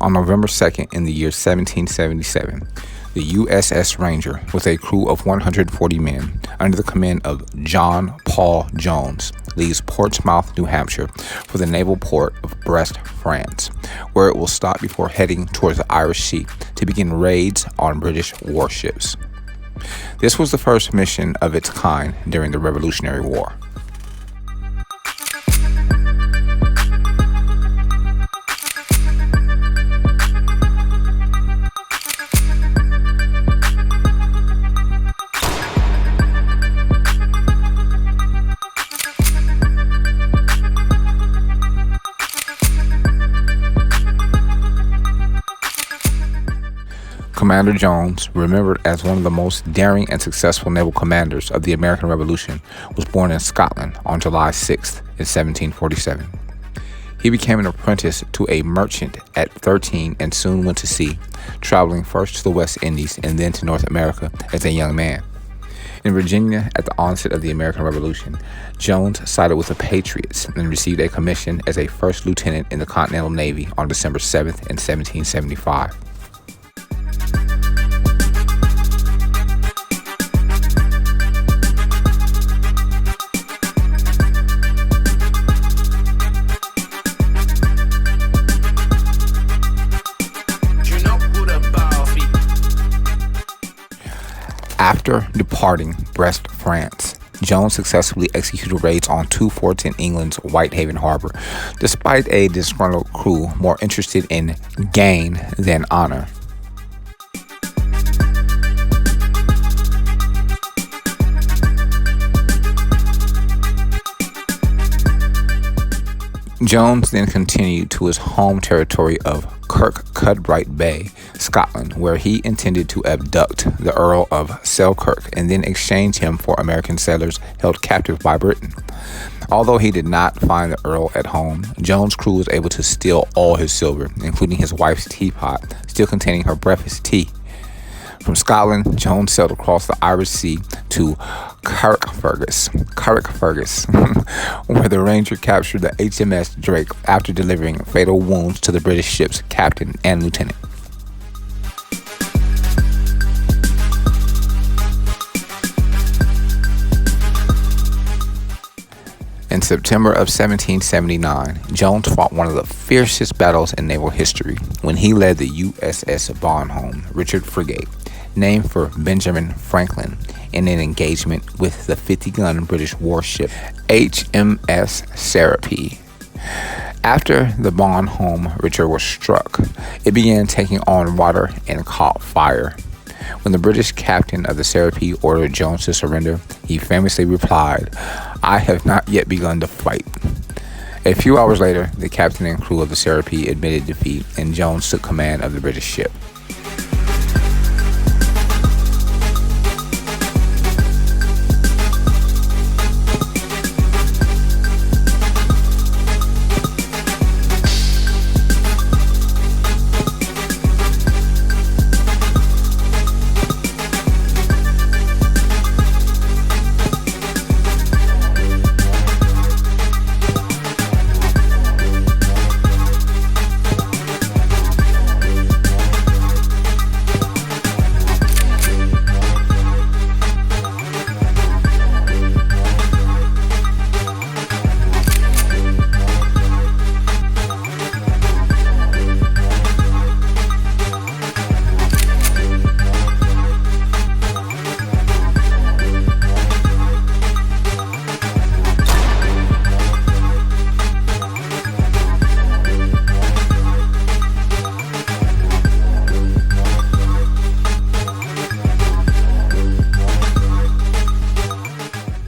On November 2nd in the year 1777, the USS Ranger, with a crew of 140 men under the command of John Paul Jones, leaves Portsmouth, New Hampshire for the naval port of Brest, France, where it will stop before heading towards the Irish Sea to begin raids on British warships. This was the first mission of its kind during the Revolutionary War. Commander Jones, remembered as one of the most daring and successful naval commanders of the American Revolution, was born in Scotland on July 6th in 1747. He became an apprentice to a merchant at 13 and soon went to sea, traveling first to the West Indies and then to North America as a young man. In Virginia, at the onset of the American Revolution, Jones sided with the Patriots and received a commission as a first lieutenant in the Continental Navy on December 7th in 1775. After departing Brest, France, Jones successfully executed raids on 2 forts in England's Whitehaven Harbor, despite a disgruntled crew more interested in gain than honor. Jones then continued to his home territory of Kirkcudbright Bay, Scotland, where he intended to abduct the Earl of Selkirk and then exchange him for American sailors held captive by Britain. Although he did not find the Earl at home, Jones' crew was able to steal all his silver, including his wife's teapot, still containing her breakfast tea. From Scotland, Jones sailed across the Irish Sea to Carrickfergus, where the Ranger captured the HMS Drake after delivering fatal wounds to the British ship's captain and lieutenant. In September of 1779, Jones fought one of the fiercest battles in naval history when he led the USS Bonhomme Richard frigate, named for Benjamin Franklin, in an engagement with the 50-gun British warship HMS Serapis. After the Bonhomme Richard was struck, it began taking on water and caught fire. When the British captain of the Serapis ordered Jones to surrender, he famously replied, "I have not yet begun to fight." A few hours later, the captain and crew of the Serapis admitted defeat, and Jones took command of the British ship.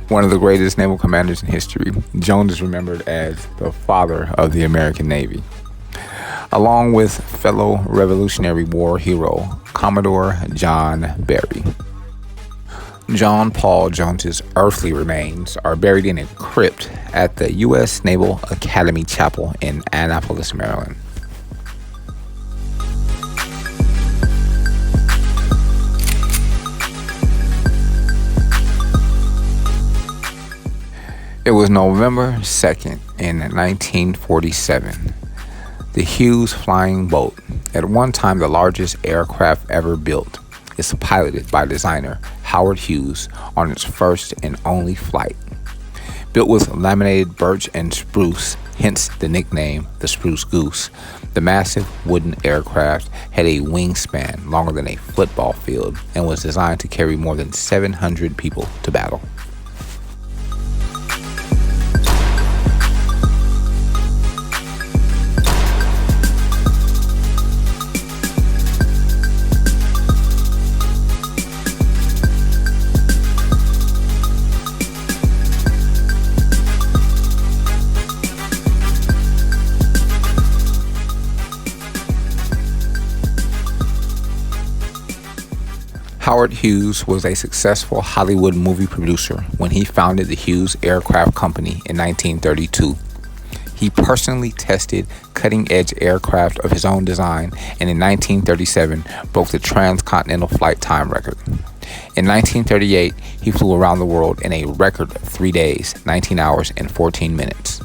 One of the greatest naval commanders in history, Jones is remembered as the father of the American Navy. Along with fellow Revolutionary War hero, Commodore John Berry. John Paul Jones's earthly remains are buried in a crypt at the U.S. Naval Academy Chapel in Annapolis, Maryland. It was November 2nd in 1947. The Hughes flying boat, at one time the largest aircraft ever built, is piloted by designer Howard Hughes on its first and only flight. Built with laminated birch and spruce, hence the nickname the Spruce Goose, the massive wooden aircraft had a wingspan longer than a football field and was designed to carry more than 700 people to battle. Howard Hughes was a successful Hollywood movie producer when he founded the Hughes Aircraft Company in 1932. He personally tested cutting-edge aircraft of his own design and in 1937 broke the transcontinental flight time record. In 1938, he flew around the world in a record 3 days, 19 hours, and 14 minutes.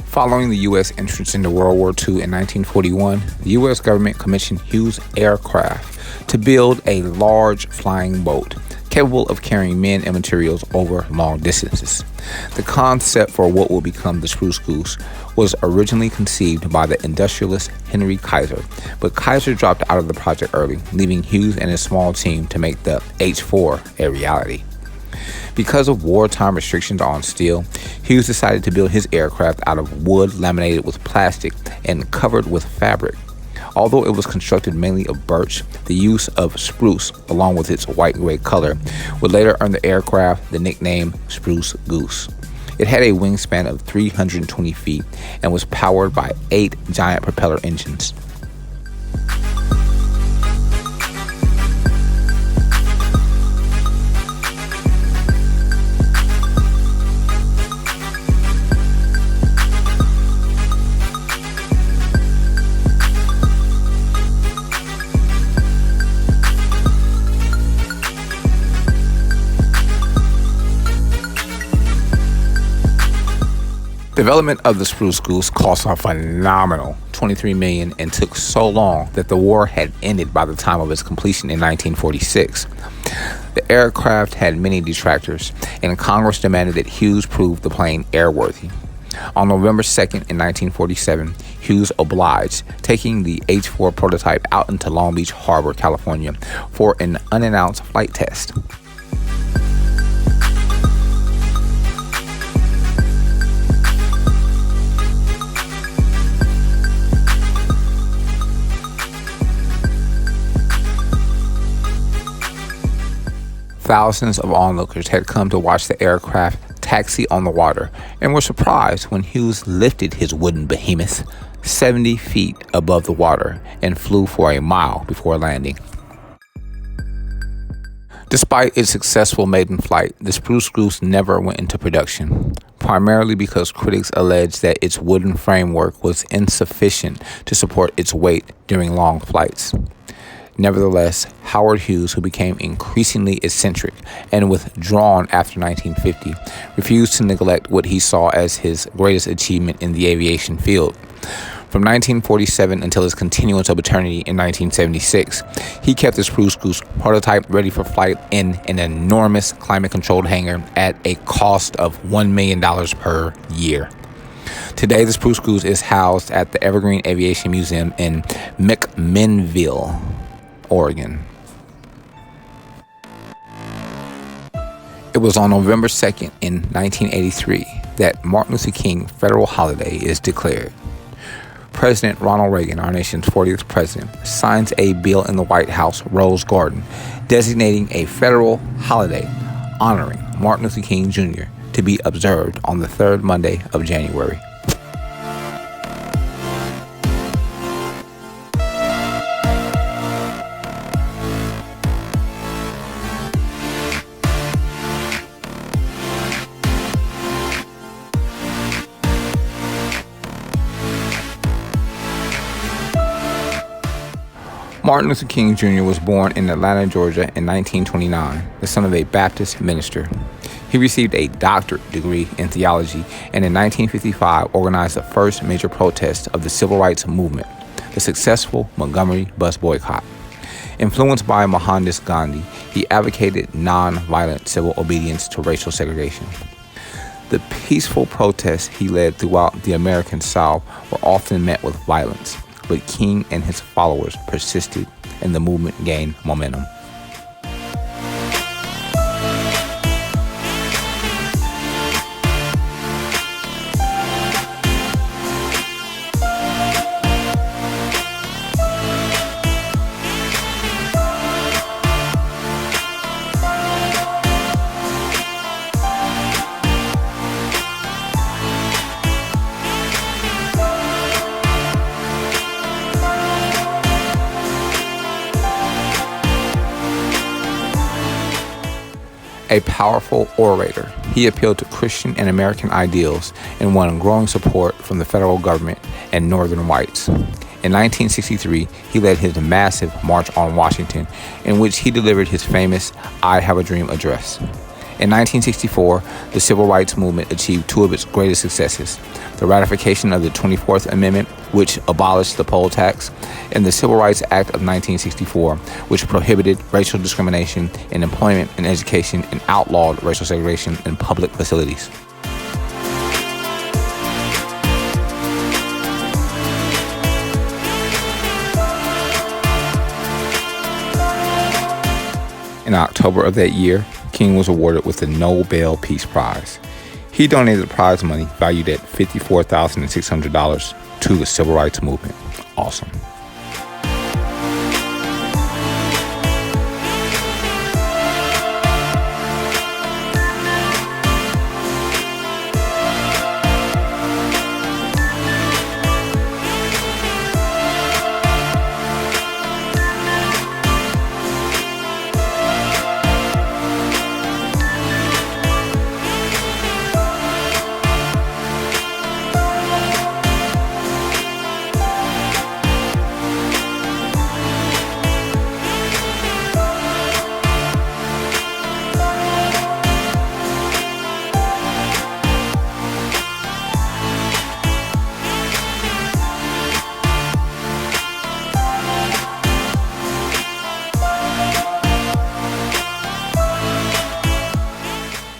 Following the U.S. entrance into World War II in 1941, the U.S. government commissioned Hughes Aircraft to build a large flying boat capable of carrying men and materials over long distances. The concept for what would become the Spruce Goose was originally conceived by the industrialist Henry Kaiser, but Kaiser dropped out of the project early, leaving Hughes and his small team to make the H-4 a reality. Because of wartime restrictions on steel, Hughes decided to build his aircraft out of wood laminated with plastic and covered with fabric. Although it was constructed mainly of birch, the use of spruce, along with its white-gray color, would later earn the aircraft the nickname Spruce Goose. It had a wingspan of 320 feet and was powered by 8 giant propeller engines. Development of the Spruce Goose cost a phenomenal $23 million and took so long that the war had ended by the time of its completion in 1946. The aircraft had many detractors, and Congress demanded that Hughes prove the plane airworthy. On November 2nd in 1947, Hughes obliged, taking the H-4 prototype out into Long Beach Harbor, California, for an unannounced flight test. Thousands of onlookers had come to watch the aircraft taxi on the water and were surprised when Hughes lifted his wooden behemoth 70 feet above the water and flew for a mile before landing. Despite its successful maiden flight, the Spruce Goose never went into production, primarily because critics alleged that its wooden framework was insufficient to support its weight during long flights. Nevertheless, Howard Hughes, who became increasingly eccentric and withdrawn after 1950, refused to neglect what he saw as his greatest achievement in the aviation field. From 1947 until his continuance of eternity in 1976, he kept the Spruce Goose prototype ready for flight in an enormous climate-controlled hangar at a cost of $1 million per year. Today, the Spruce Goose is housed at the Evergreen Aviation Museum in McMinnville, Oregon. It was on November 2nd in 1983 that Martin Luther King federal holiday is declared. President Ronald Reagan, our nation's 40th president, signs a bill in the White House Rose Garden designating a federal holiday honoring Martin Luther King Jr. to be observed on the third Monday of January. Martin Luther King Jr. was born in Atlanta, Georgia in 1929, the son of a Baptist minister. He received a doctorate degree in theology and in 1955 organized the first major protest of the civil rights movement, the successful Montgomery bus boycott. Influenced by Mohandas Gandhi, he advocated non-violent civil obedience to racial segregation. The peaceful protests he led throughout the American South were often met with violence, but King and his followers persisted and the movement gained momentum. A powerful orator, he appealed to Christian and American ideals and won growing support from the federal government and Northern whites. In 1963, he led his massive March on Washington, in which he delivered his famous I Have a Dream address. In 1964, the Civil Rights Movement achieved two of its greatest successes: the ratification of the 24th Amendment, which abolished the poll tax, and the Civil Rights Act of 1964, which prohibited racial discrimination in employment and education and outlawed racial segregation in public facilities. In October of that year, King was awarded with the Nobel Peace Prize. He donated the prize money, valued at $54,600, to the civil rights movement. Awesome.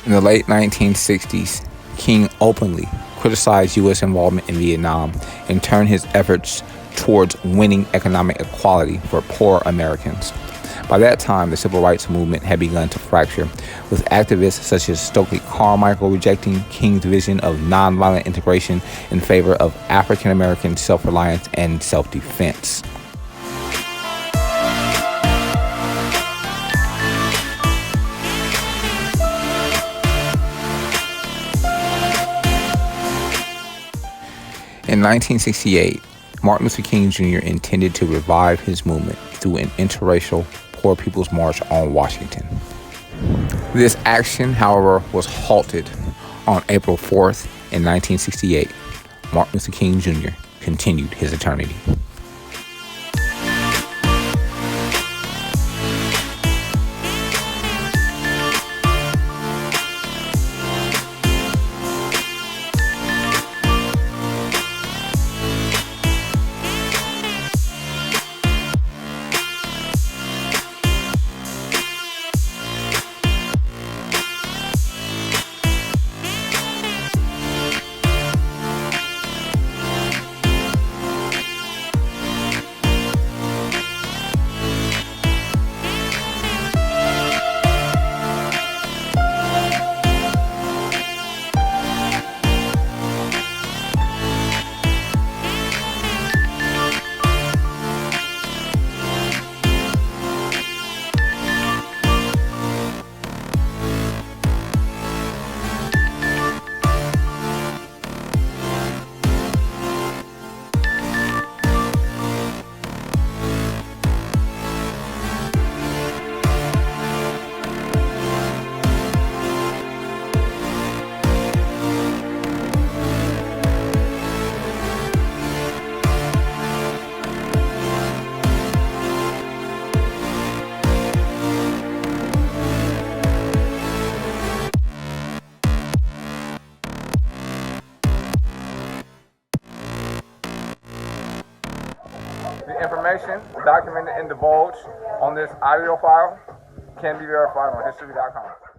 In the late 1960s, King openly criticized U.S. involvement in Vietnam and turned his efforts towards winning economic equality for poor Americans. By that time, the civil rights movement had begun to fracture, with activists such as Stokely Carmichael rejecting King's vision of nonviolent integration in favor of African American self-reliance and self-defense. In 1968, Martin Luther King Jr. intended to revive his movement through an interracial Poor People's March on Washington. This action, however, was halted on April 4th in 1968. Martin Luther King Jr. continued his eternity. The information documented and divulged on this audio file can be verified on history.com.